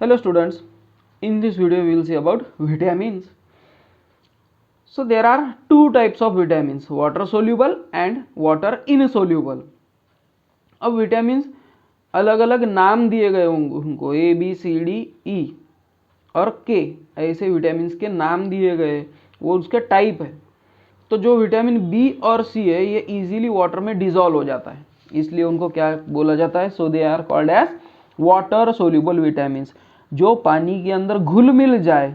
Hello students, in this video we will see about vitamins. So there are two types of vitamins, water soluble and water insoluble. अब vitamins अलग अलग नाम दिए गए होंगे उनको A B C D E और K ऐसे विटामिन्स के नाम दिए गए, वो उसके टाइप है। तो जो विटामिन बी और सी है ये इजीली वाटर में डिजॉल्व हो जाता है, इसलिए उनको क्या बोला जाता है, so they are called as water soluble vitamins. जो पानी के अंदर घुल मिल जाए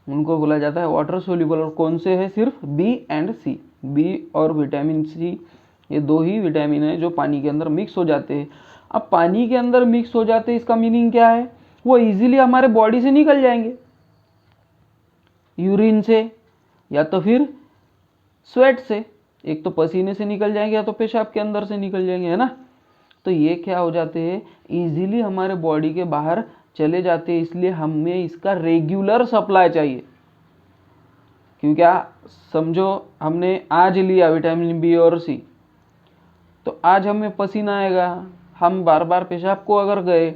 उनको बोला जाता है वाटर सोल्यूबल। और कौन से है, सिर्फ बी एंड सी, बी और विटामिन सी, ये दो ही विटामिन है जो पानी के अंदर मिक्स हो जाते हैं। अब पानी के अंदर मिक्स हो जाते हैं, इसका मीनिंग क्या है, वो इजीली हमारे बॉडी से निकल जाएंगे, यूरिन से या तो फिर स्वेट से, एक तो पसीने से निकल जाएंगे या तो पेशाब के अंदर से निकल जाएंगे, है ना। तो ये क्या हो जाते हैं, इजीली हमारे बॉडी के बाहर चले जाते हैं, इसलिए हमें इसका रेगुलर सप्लाई चाहिए। क्योंकि समझो हमने आज लिया विटामिन बी और सी, तो आज हमें पसीना आएगा, हम बार बार पेशाब को अगर गए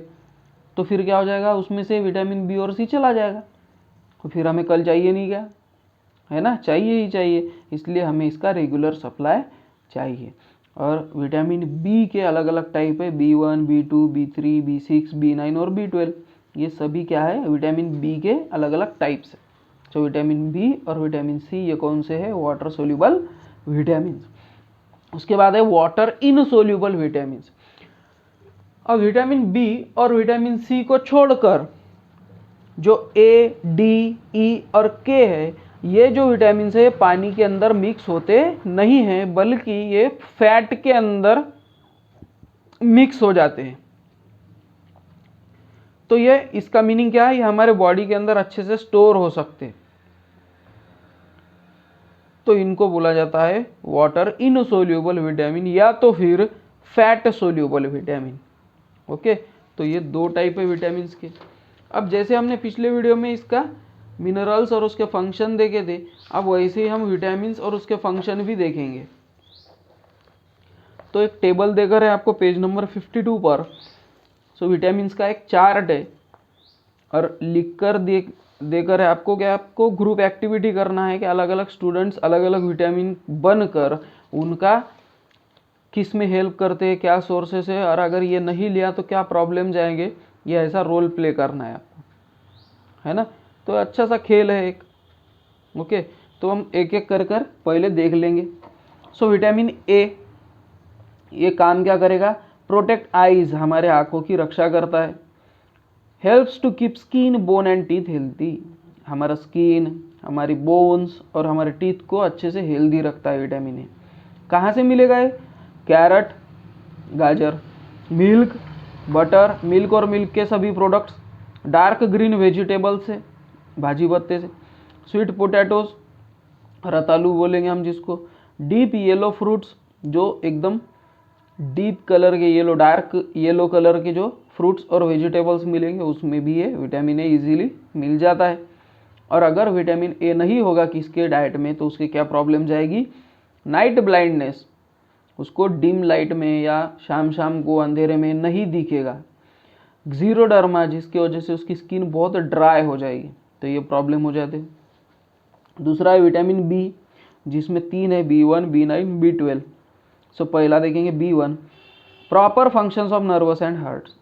तो फिर क्या हो जाएगा, उसमें से विटामिन बी और सी चला जाएगा, तो फिर हमें कल चाहिए नहीं क्या, है ना, चाहिए ही चाहिए, इसलिए हमें इसका रेगुलर सप्लाई चाहिए। और विटामिन बी के अलग अलग टाइप है, B1, B2, B3, B6, B9 और B12, ये सभी क्या है, विटामिन बी के अलग अलग टाइप्स है। तो विटामिन बी और विटामिन सी ये कौन से है, वाटर सोल्यूबल विटामिन। उसके बाद है वाटर इनसोल्यूबल विटामिन। अब विटामिन बी और विटामिन सी को छोड़कर जो ए, डी, ई और के है, ये जो विटामिन है पानी के अंदर मिक्स होते नहीं हैं, बल्कि ये फैट के अंदर मिक्स हो जाते हैं। तो ये इसका मीनिंग क्या है, ये हमारे बॉडी के अंदर अच्छे से स्टोर हो सकते हैं, तो इनको बोला जाता है वाटर इनसोल्यूबल विटामिन या तो फिर फैट सोल्यूबल विटामिन। ओके, तो ये दो टाइप है विटामिन के। अब जैसे हमने पिछले वीडियो में इसका मिनरल्स और उसके फंक्शन देखे थे, अब वैसे ही हम विटामिन्स और उसके फंक्शन भी देखेंगे। तो एक टेबल देकर है आपको पेज नंबर 52 पर। सो विटामिन्स का एक चार्ट है और लिखकर देकर है आपको क्या, आपको ग्रुप एक्टिविटी करना है कि अलग अलग स्टूडेंट्स अलग अलग विटामिन बनकर उनका किस में हेल्प करते हैं, क्या सोर्सेस है, और अगर ये नहीं लिया तो क्या प्रॉब्लम जाएंगे, ये ऐसा रोल प्ले करना है आपको, है ना। तो अच्छा सा खेल है एक। ओके, तो हम एक एक कर कर पहले देख लेंगे। सो विटामिन ए, ये काम क्या करेगा, प्रोटेक्ट आईज, हमारे आंखों की रक्षा करता है। Helps to keep skin, bone and teeth healthy, हमारा स्किन, हमारी बोन्स और हमारे टीथ को अच्छे से हेल्दी रखता है विटामिन ए। कहाँ से मिलेगा ये, कैरेट, गाजर, मिल्क, बटर, मिल्क और मिल्क के सभी प्रोडक्ट्स, डार्क ग्रीन वेजिटेबल्स से, भाजी पत्ते से, स्वीट पोटैटोज, रतालू बोलेंगे हम जिसको, डीप येलो फ्रूट्स, जो एकदम डीप कलर के येलो, डार्क येलो कलर के जो फ्रूट्स और वेजिटेबल्स मिलेंगे उसमें भी ये विटामिन ए इजीली मिल जाता है। और अगर विटामिन ए नहीं होगा किसके डाइट में तो उसकी क्या प्रॉब्लम जाएगी, नाइट ब्लाइंडनेस, उसको डिम लाइट में या शाम शाम को अंधेरे में नहीं दिखेगा। ज़ीरोडर्मा, जिसकी वजह से उसकी स्किन बहुत ड्राई हो जाएगी, तो ये प्रॉब्लम हो जाते हैं। दूसरा है विटामिन बी, जिसमें 3 है, B1, B9, B12। सो पहला देखेंगे B1, proper functions of nervous and hearts,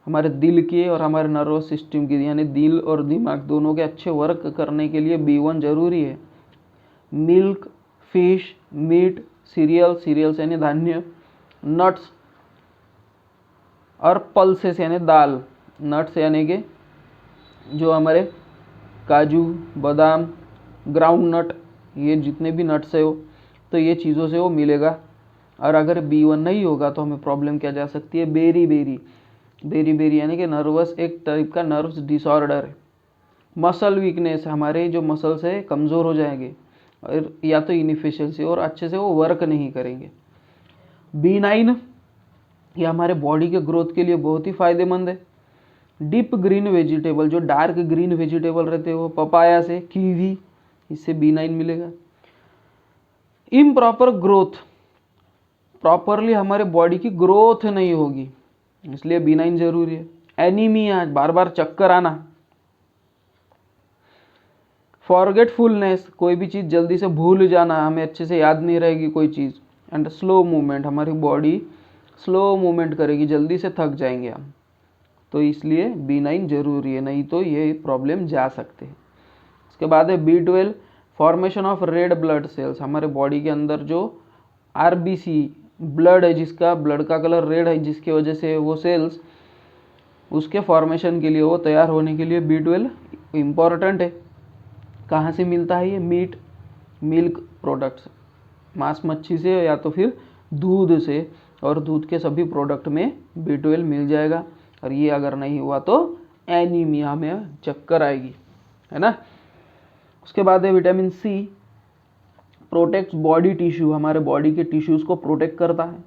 हमारे दिल के और हमारे नर्वस सिस्टम की, यानी दिल और दिमाग दोनों के अच्छे वर्क करने के लिए B1 जरूरी है। मिल्क, फिश, मीट, सीरियल्स यानी धान्य, नट्स और पल्सेस यानी दाल, नट्स यानी कि जो हमारे काजू, बादाम, ग्राउंड नट, ये जितने भी नट्स है वो, तो ये चीज़ों से वो मिलेगा। और अगर B1 नहीं होगा तो हमें प्रॉब्लम क्या जा सकती है, बेरी यानी कि नर्वस, एक टाइप का नर्व्स डिसऑर्डर है। मसल वीकनेस, हमारे जो मसल्स है कमज़ोर हो जाएंगे और या तो इनएफिशिएंसी और अच्छे से वो वर्क नहीं करेंगे। B9, ये हमारे बॉडी के ग्रोथ के लिए बहुत ही फायदेमंद है। डीप ग्रीन वेजिटेबल, जो डार्क ग्रीन वेजिटेबल रहते हैं वो पपाया से, कीवी, इससे B9 मिलेगा। इम्प्रॉपर ग्रोथ, प्रॉपरली हमारे बॉडी की ग्रोथ नहीं होगी, इसलिए B9 जरूरी है। एनीमिया, बार बार चक्कर आना, फॉरगेटफुलनेस, कोई भी चीज़ जल्दी से भूल जाना, हमें अच्छे से याद नहीं रहेगी कोई चीज़, एंड स्लो मूवमेंट, हमारी बॉडी स्लो मूवमेंट करेगी, जल्दी से थक जाएंगे हम। तो इसलिए B9 जरूरी है, नहीं तो ये प्रॉब्लम जा सकते हैं। इसके बाद है B12, formation of red blood cells, हमारे बॉडी के अंदर जो RBC ब्लड है, जिसका ब्लड का कलर रेड है, जिसकी वजह से वो सेल्स, उसके फॉर्मेशन के लिए, वो तैयार होने के लिए B12 इम्पॉर्टेंट है। कहाँ से मिलता है ये? मीट, मिल्क प्रोडक्ट्स, मांस मच्छी से या तो फिर दूध से, और दूध के सभी प्रोडक्ट में B12 मिल जाएगा। और ये अगर नहीं हुआ तो एनीमिया में चक्कर आएगी, है ना। उसके बाद है vitamin C, protects body tissue, हमारे बॉडी के टिश्यूज को प्रोटेक्ट करता है।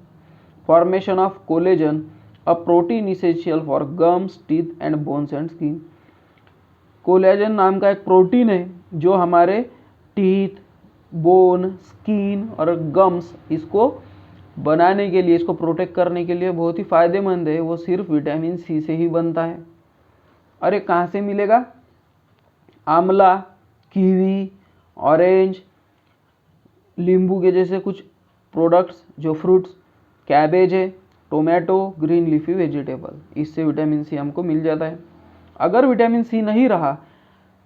Formation of collagen, a protein essential for gums, teeth and bones and skin. Collagen नाम का एक प्रोटीन है जो हमारे टीथ, बोन, स्किन और गम्स, इसको बनाने के लिए, इसको प्रोटेक्ट करने के लिए बहुत ही फायदेमंद है। वो सिर्फ विटामिन C से ही बनता है। अरे कहाँ से मिलेगा? आंवला, कीवी, ऑरेंज, नींबू के जैसे कुछ प्रोडक्ट्स, जो फ्रूट्स, कैबेज है, टोमेटो, ग्रीन लीफी वेजिटेबल, इससे विटामिन C हमको मिल जाता है। अगर विटामिन C नहीं रहा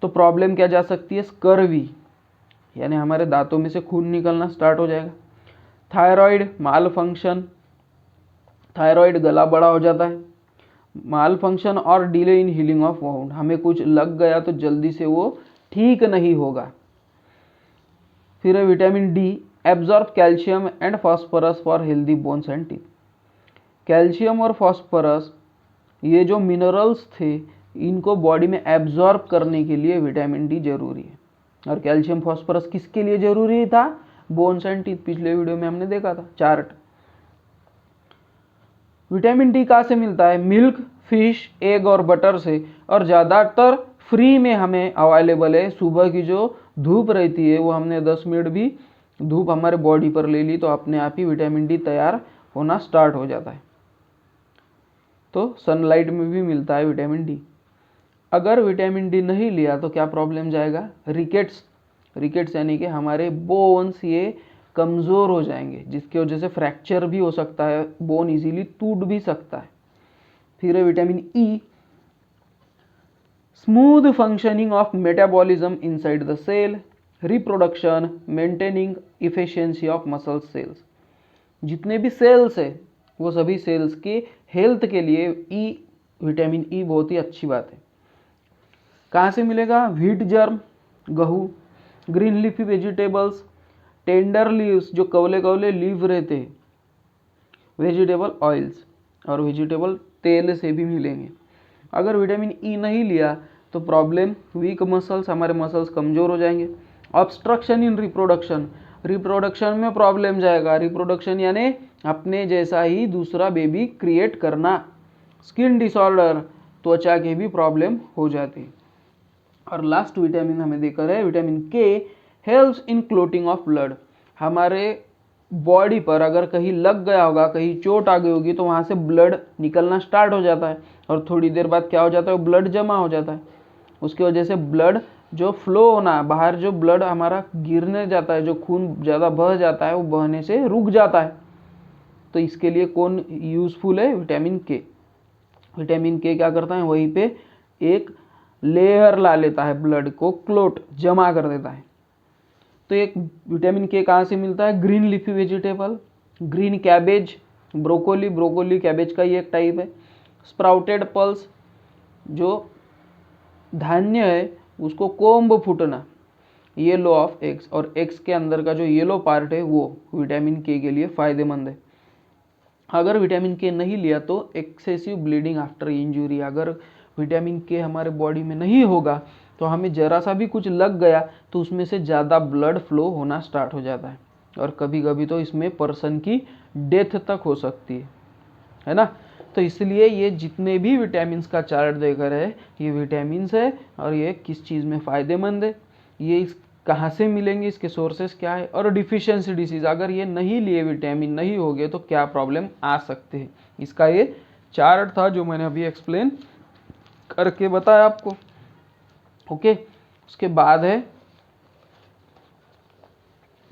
तो प्रॉब्लम क्या जा सकती है? स्कर्वी, यानी हमारे दांतों में से खून निकलना स्टार्ट हो जाएगा। थायराइड माल फंक्शन, थायराइड गला बड़ा हो जाता है। माल फंक्शन और delay in healing of wound, हमें कुछ लग गया तो जल्दी से वो ठीक नहीं होगा। फिर है vitamin D, absorb calcium and phosphorus for healthy bones and teeth. Calcium और फॉस्फोरस, ये जो मिनरल्स थे, इनको बॉडी में एब्जॉर्ब करने के लिए विटामिन D जरूरी है। और कैल्शियम फॉस्फोरस किसके लिए जरूरी था? बोन्स एंड टीथ, पिछले वीडियो में हमने देखा था चार्ट। विटामिन D कहाँ से मिलता है? मिल्क, फिश, एग और बटर से, और ज़्यादातर फ्री में हमें अवेलेबल है। सुबह की जो धूप रहती है, वो हमने 10 मिनट भी धूप हमारे बॉडी पर ले ली तो अपने आप ही विटामिन D तैयार होना स्टार्ट हो जाता है। तो सनलाइट में भी मिलता है विटामिन D। अगर विटामिन D नहीं लिया तो क्या प्रॉब्लम जाएगा? रिकेट्स, रिकेट्स यानी कि हमारे बोन्स ये कमज़ोर हो जाएंगे, जिसकी वजह से फ्रैक्चर भी हो सकता है, बोन इजीली टूट भी सकता है। फिर है vitamin E, smooth functioning of metabolism inside the cell, reproduction, maintaining efficiency of muscle cells. जितने भी सेल्स है वो सभी सेल्स के हेल्थ के लिए विटामिन E बहुत ही अच्छी बात है। कहाँ से मिलेगा? व्हीट जर्म, गेहूँ, green leafy vegetables, tender leaves, जो कवले कवले लीव रहते हैं, वेजिटेबल ऑयल्स, और वेजिटेबल तेल से भी मिलेंगे। अगर विटामिन E नहीं लिया तो प्रॉब्लम, वीक मसल्स, हमारे मसल्स कमज़ोर हो जाएंगे। ऑब्स्ट्रक्शन इन रिप्रोडक्शन, रिप्रोडक्शन में प्रॉब्लम जाएगा। रिप्रोडक्शन यानी अपने जैसा ही दूसरा बेबी क्रिएट करना। स्किन डिसऑर्डर, त्वचा के भी प्रॉब्लम हो जाती है। और लास्ट विटामिन हमें देखकर है vitamin K, helps in clotting of blood. हमारे बॉडी पर अगर कहीं लग गया होगा, कहीं चोट आ गई होगी, तो वहाँ से ब्लड निकलना स्टार्ट हो जाता है, और थोड़ी देर बाद क्या हो जाता है? ब्लड जमा हो जाता है। उसकी वजह से ब्लड जो फ्लो होना, बाहर जो ब्लड हमारा गिरने जाता है, जो खून ज़्यादा बह जाता है, वो बहने से रुक जाता है। तो इसके लिए कौन यूज़फुल है? Vitamin K। विटामिन K क्या करता है? वहीं पे एक लेयर ला लेता है, ब्लड को क्लोट जमा कर देता है। तो एक विटामिन K कहाँ से मिलता है? Green leafy vegetable, green cabbage, broccoli, broccoli cabbage का ही एक टाइप है। स्प्राउटेड पल्स, जो धान्य है उसको कोम्ब फूटना, येलो ऑफ एग्स, और एग्स के अंदर का जो येलो पार्ट है वो विटामिन K के लिए फ़ायदेमंद है। अगर विटामिन K नहीं लिया तो एक्सेसिव ब्लीडिंग आफ्टर इंजरी, अगर विटामिन K हमारे बॉडी में नहीं होगा तो हमें ज़रा सा भी कुछ लग गया तो उसमें से ज़्यादा ब्लड फ्लो होना स्टार्ट हो जाता है, और कभी कभी तो इसमें पर्सन की डेथ तक हो सकती है ना। तो इसलिए ये जितने भी विटामिन्स का चार्ट देकर है, ये विटामिन्स है और ये किस चीज़ में फ़ायदेमंद है, ये इस कहाँ से मिलेंगे, इसके सोर्सेस क्या है, और डिफिशियंसी डिसीज़, अगर ये नहीं लिए विटामिन नहीं हो गए तो क्या प्रॉब्लम आ सकते हैं। इसका ये चार्ट था जो मैंने अभी एक्सप्लेन करके बताया आपको। ओके, उसके बाद है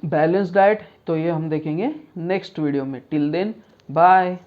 बैलेंस डाइट, तो ये हम देखेंगे नेक्स्ट वीडियो में। Till then bye.